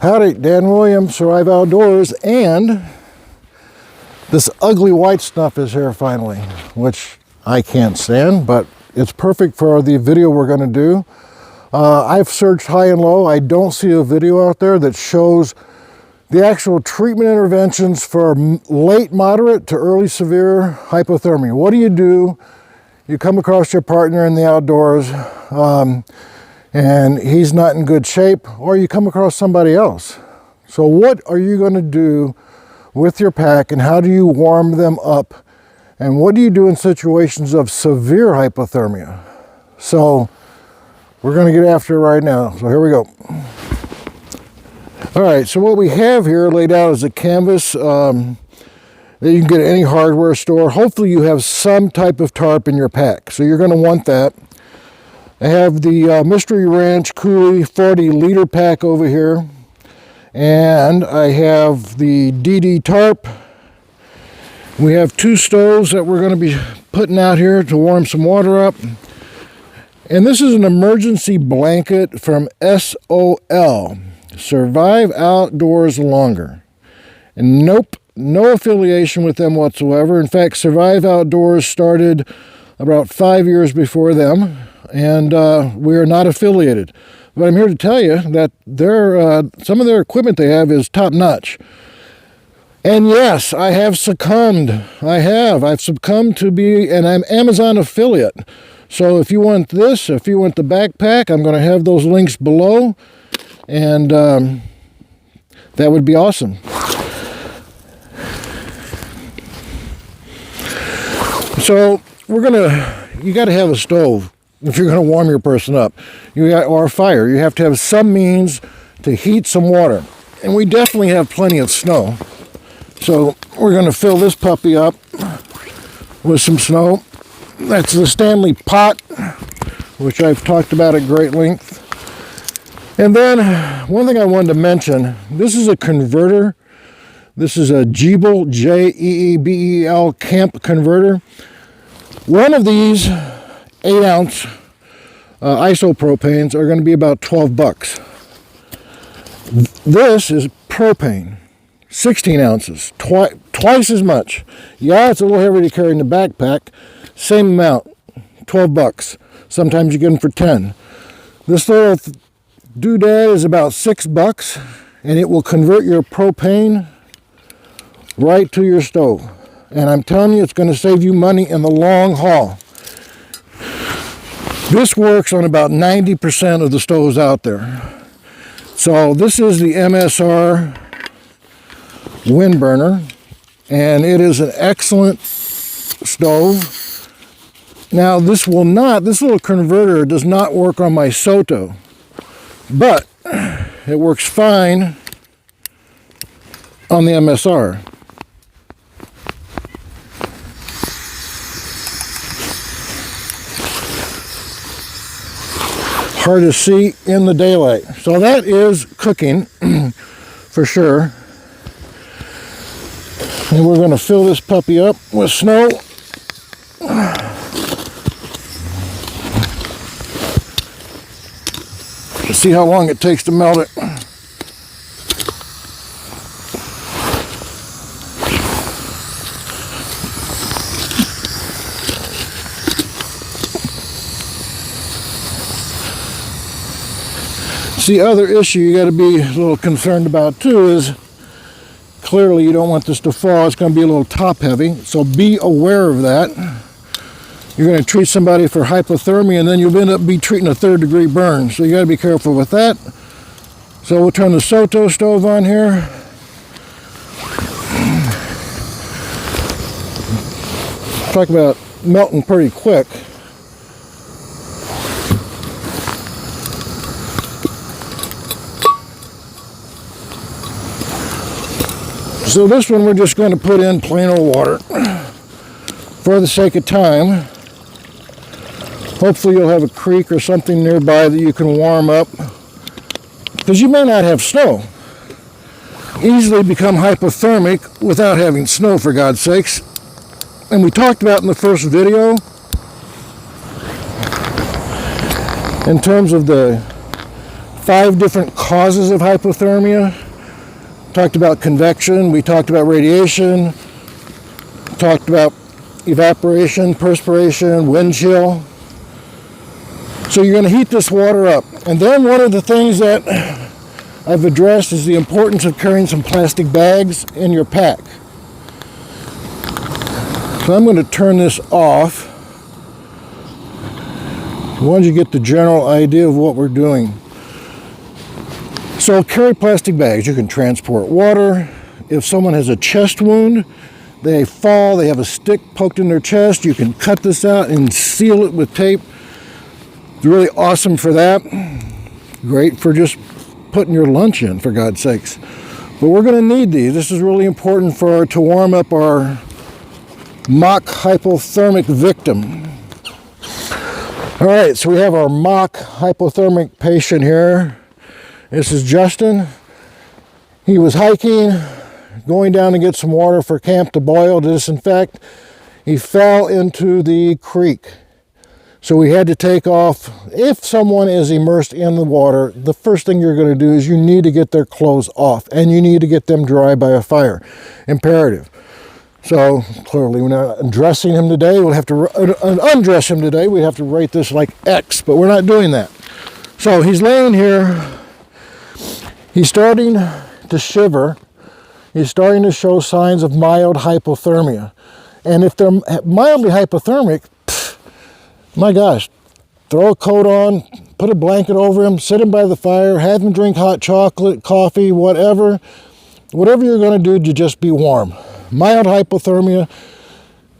Howdy, Dan Williams, Survive Outdoors, and this ugly white stuff is here finally, which I can't stand, but it's perfect for the video we're going to do. I've searched high and low. I don't see a video out there that shows the actual treatment interventions for late moderate to early severe hypothermia. What do? You come across your partner in the outdoors and he's not in good shape, or you come across somebody else. So what are you going to do with your pack, and how do you warm them up? And what do you do in situations of severe hypothermia? So we're going to get after it right now. So here we go. All right, so what we have here laid out is a canvas that you can get at any hardware store. Hopefully you have some type of tarp in your pack, so you're going to want that. I have the Mystery Ranch Coulee 40-liter pack over here, and I have the DD tarp. We have 2 stoves that we're going to be putting out here to warm some water up. And this is an emergency blanket from SOL, Survive Outdoors Longer. And nope, no affiliation with them whatsoever. In fact, Survive Outdoors started about 5 years before them, and we are not affiliated. But I'm here to tell you that some of their equipment they have is top-notch. And yes, I have succumbed. I've succumbed to be an Amazon affiliate. So if you want this, if you want the backpack, I'm going to have those links below. And that would be awesome. So you got to have a stove if you're going to warm your person up, or a fire. You have to have some means to heat some water. And we definitely have plenty of snow. So we're going to fill this puppy up with some snow. That's the Stanley pot, which I've talked about at great length. And then one thing I wanted to mention, this is a converter. This is a Jeebel, Jeebel camp converter. One of these 8-ounce isopropanes are going to be about 12 bucks. This is propane, 16 ounces, twice as much. Yeah, it's a little heavier to carry in the backpack. Same amount, 12 bucks. Sometimes you get them for 10. This little doodad is about 6 bucks, and it will convert your propane right to your stove. And I'm telling you, it's going to save you money in the long haul. This works on about 90% of the stoves out there. So this is the MSR wind burner, and it is an excellent stove. Now this little converter does not work on my Soto, but it works fine on the MSR. Hard to see in the daylight. So that is cooking for sure. And we're going to fill this puppy up with snow. See how long it takes to melt it. The other issue you got to be a little concerned about too is clearly you don't want this to fall. It's going to be a little top heavy, so be aware of that. You're going to treat somebody for hypothermia, and then you'll end up treating a 3rd-degree burn, so you got to be careful with that. So we'll turn the Soto stove on here. Talk about melting pretty quick. So this one we're just going to put in plain old water for the sake of time. Hopefully you'll have a creek or something nearby that you can warm up, because you may not have snow. Easily become hypothermic without having snow, for God's sakes. And we talked about in the first video, in terms of the 5 different causes of hypothermia. Talked about convection, we talked about radiation, talked about evaporation, perspiration, wind chill. So you're going to heat this water up. And then one of the things that I've addressed is the importance of carrying some plastic bags in your pack. So I'm going to turn this off. I wanted you to get the general idea of what we're doing. So carry plastic bags. You can transport water. If someone has a chest wound, they fall, they have a stick poked in their chest, you can cut this out and seal it with tape. It's really awesome for that. Great for just putting your lunch in, for God's sakes. But we're going to need these. This is really important to warm up our mock hypothermic victim. All right, so we have our mock hypothermic patient here. This is Justin. He was hiking, going down to get some water for camp to boil, to disinfect. He fell into the creek. So we had to take off. If someone is immersed in the water, the first thing you're going to do is you need to get their clothes off, and you need to get them dry by a fire. Imperative. So clearly we're not undressing him today. We'll have to undress him today. We have to rate this like X, but we're not doing that. So he's laying here. He's starting to shiver. He's starting to show signs of mild hypothermia. And if they're mildly hypothermic, my gosh, throw a coat on, put a blanket over him, sit him by the fire, have him drink hot chocolate, coffee, whatever. Whatever you're going to do to just be warm. Mild hypothermia,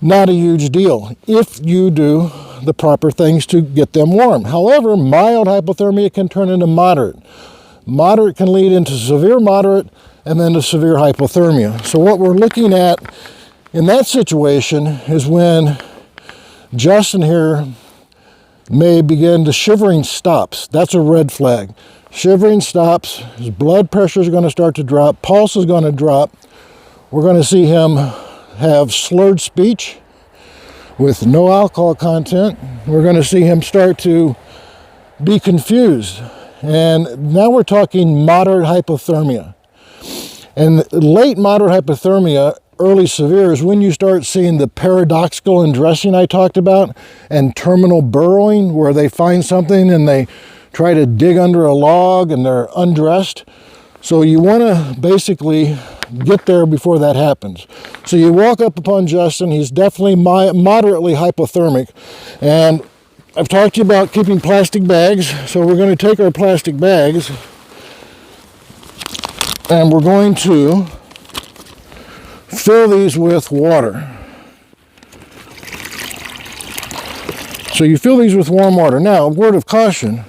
not a huge deal if you do the proper things to get them warm. However, mild hypothermia can turn into moderate. Moderate can lead into severe moderate and then to severe hypothermia. So what we're looking at in that situation is when Justin here may begin to shivering stops. That's a red flag. Shivering stops, his blood pressure is going to start to drop, pulse is going to drop. We're going to see him have slurred speech with no alcohol content. We're going to see him start to be confused. And now we're talking moderate hypothermia. And late moderate hypothermia, early severe, is when you start seeing the paradoxical undressing I talked about and terminal burrowing, where they find something and they try to dig under a log and they're undressed. So you want to basically get there before that happens. So you walk up upon Justin. He's definitely moderately hypothermic. And I've talked to you about keeping plastic bags. So we're going to take our plastic bags and we're going to fill these with water. So you fill these with warm water. Now, a word of caution.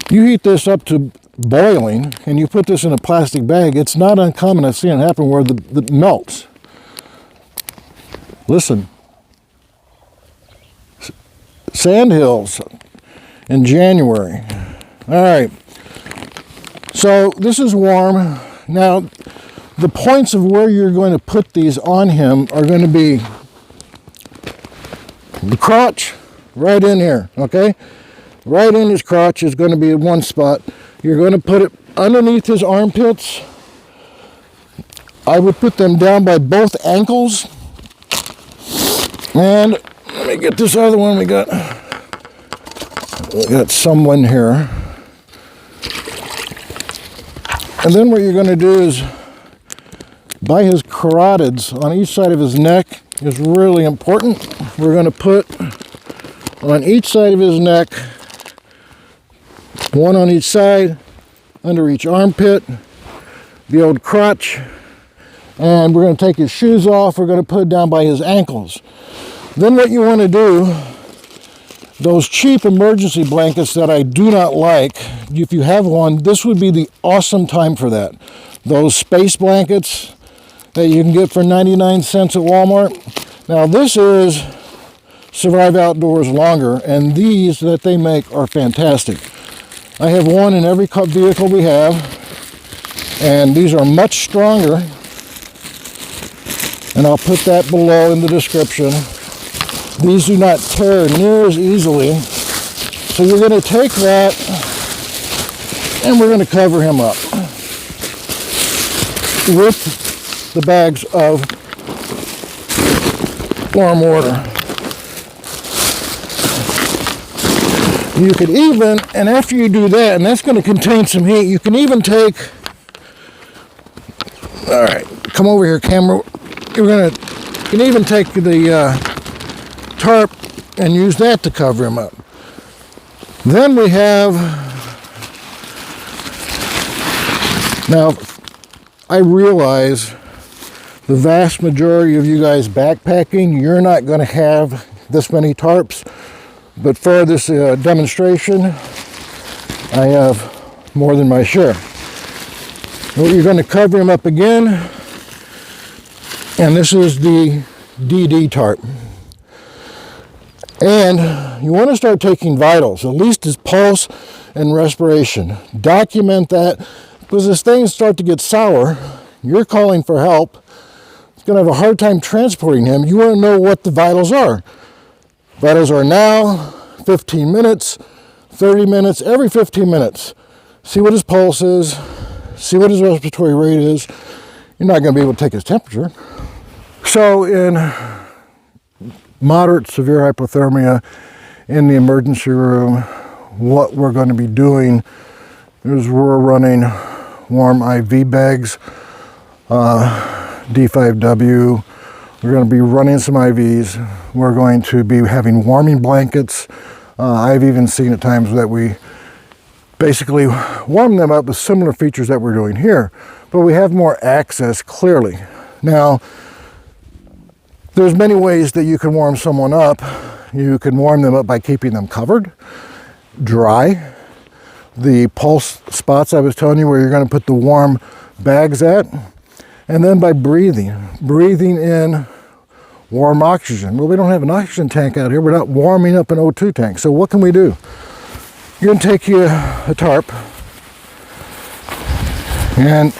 You heat this up to boiling and you put this in a plastic bag. It's not uncommon. I've seen it happen where the melts. Listen. Sandhills in January. All right. So this is warm. Now, the points of where you're going to put these on him are going to be the crotch, right in here, okay? Right in his crotch is going to be one spot. You're going to put it underneath his armpits. I would put them down by both ankles. And let me get this other one. We got someone here. And then what you're going to do is by his carotids on each side of his neck is really important. We're going to put on each side of his neck, one on each side, under each armpit, the old crotch, and we're going to take his shoes off. We're going to put it down by his ankles. Then what you want to do, those cheap emergency blankets that I do not like, if you have one, this would be the awesome time for that. Those space blankets that you can get for 99 cents at Walmart. Now this is Survive Outdoors Longer, and these that they make are fantastic. I have one in every vehicle we have, and these are much stronger, and I'll put that below in the description. These do not tear near as easily. So you're going to take that And we're going to cover him up with the bags of warm water. You could even, and after you do that, and that's going to contain some heat, you can even take, all right, come over here, camera. You can even take the tarp and use that to cover him up. Then we have, now I realize the vast majority of you guys backpacking, you're not going to have this many tarps, but for this demonstration, I have more than my share. Well, you're going to cover him up again, and this is the DD tarp. And you want to start taking vitals, at least his pulse and respiration. Document that, because as things start to get sour, you're calling for help. It's going to have a hard time transporting him. You want to know what the vitals are. Vitals are now, 15 minutes, 30 minutes, every 15 minutes. See what his pulse is, see what his respiratory rate is. You're not going to be able to take his temperature. So in moderate severe hypothermia in the emergency room, what we're going to be doing is we're running warm IV bags, D5W. We're going to be running some IVs. We're going to be having warming blankets. I've even seen at times that we basically warm them up with similar features that we're doing here, but we have more access clearly. Now, there's many ways that you can warm someone up. You can warm them up by keeping them covered, dry. The pulse spots I was telling you where you're going to put the warm bags at, and then by breathing in warm oxygen. Well, we don't have an oxygen tank out here. We're not warming up an O2 tank. So what can we do? You're going to take you a tarp, and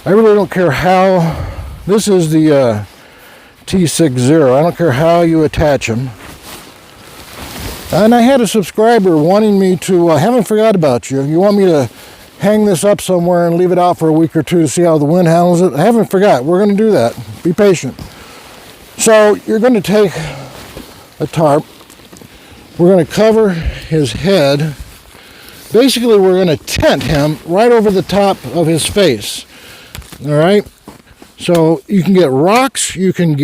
I really don't care how, this is the T60. I don't care how you attach them. And I had a subscriber wanting me to, I haven't forgot about you. You want me to hang this up somewhere and leave it out for a week or two to see how the wind handles it? I haven't forgot. We're going to do that. Be patient. So you're going to take a tarp. We're going to cover his head. Basically, we're going to tent him right over the top of his face. All right? So you can get rocks, you can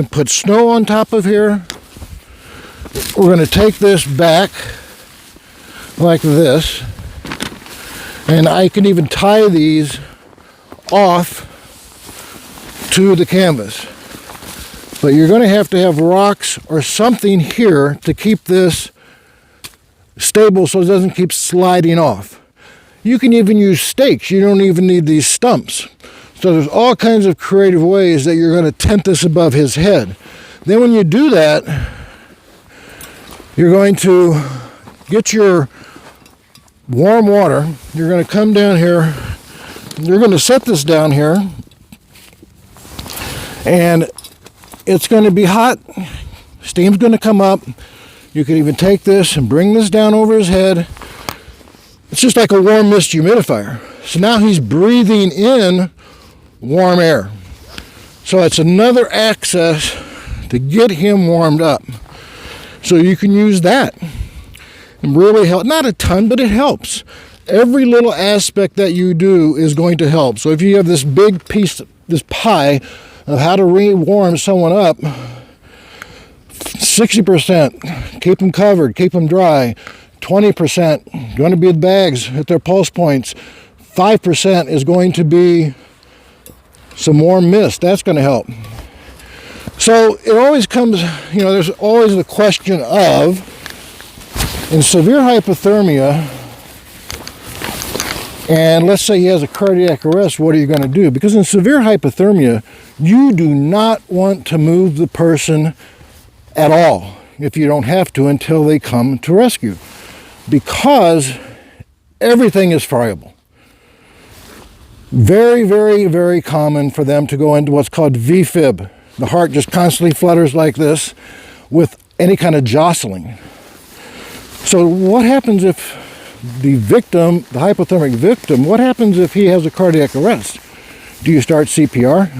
put snow on top of here. We're going to take this back like this. And I can even tie these off to the canvas. But you're going to have rocks or something here to keep this stable so it doesn't keep sliding off. You can even use stakes. You don't even need these stumps. So there's all kinds of creative ways that you're going to tent this above his head. Then when you do that, you're going to get your warm water. You're going to come down here. You're going to set this down here. And it's going to be hot. Steam's going to come up. You can even take this and bring this down over his head. It's just like a warm mist humidifier. So now he's breathing in warm air. So it's another access to get him warmed up. So you can use that and really help. Not a ton, but it helps. Every little aspect that you do is going to help. So if you have this big piece, this pie of how to re-warm someone up, 60%, keep them covered, keep them dry. 20% going to be the bags at their pulse points. 5% is going to be some warm mist. That's going to help. So it always comes, there's always the question of, in severe hypothermia, and let's say he has a cardiac arrest, what are you going to do? Because in severe hypothermia, you do not want to move the person at all if you don't have to until they come to rescue, because everything is friable. Very, very, very common for them to go into what's called VFib. The heart just constantly flutters like this with any kind of jostling. So what happens if the victim, the hypothermic victim, what happens if he has a cardiac arrest? Do you start CPR?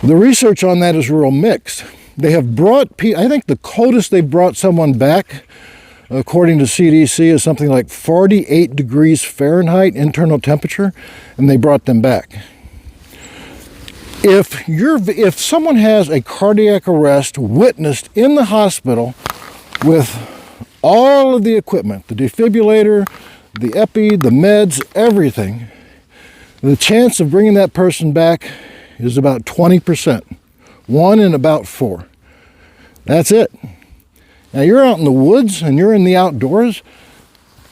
The research on that is real mixed. They have brought, I think the coldest they've brought someone back, according to CDC, is something like 48 degrees Fahrenheit internal temperature, and they brought them back. If someone has a cardiac arrest witnessed in the hospital with all of the equipment, the defibrillator, the epi, the meds, everything, the chance of bringing that person back is about 20%. 1 in about 4. That's it. Now you're out in the woods and you're in the outdoors.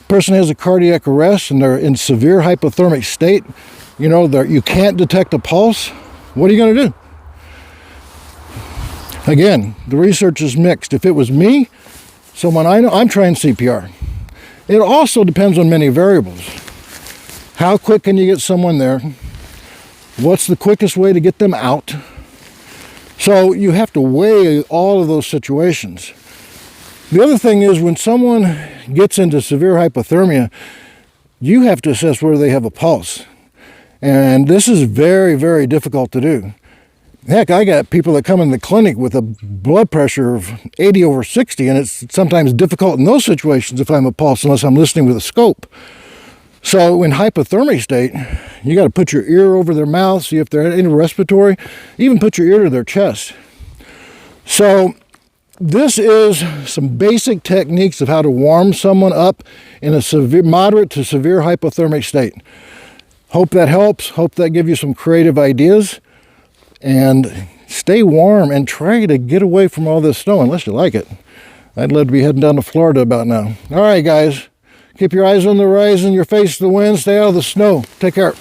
Person has a cardiac arrest and they're in severe hypothermic state. You know, you can't detect a pulse. What are you going to do? Again, the research is mixed. If it was me, someone I know, I'm trying CPR. It also depends on many variables. How quick can you get someone there? What's the quickest way to get them out? So you have to weigh all of those situations. The other thing is when someone gets into severe hypothermia, you have to assess whether they have a pulse. And this is very, very difficult to do. Heck, I got people that come in the clinic with a blood pressure of 80/60, and it's sometimes difficult in those situations if I'm a pulse unless I'm listening with a scope. So in hypothermic state, you got to put your ear over their mouth, see if they're in respiratory, even put your ear to their chest. So this is some basic techniques of how to warm someone up in a moderate to severe hypothermic state. Hope that helps. Hope that gives you some creative ideas. And stay warm and try to get away from all this snow unless you like it. I'd love to be heading down to Florida about now. All right, guys. Keep your eyes on the horizon, your face to the wind. Stay out of the snow. Take care.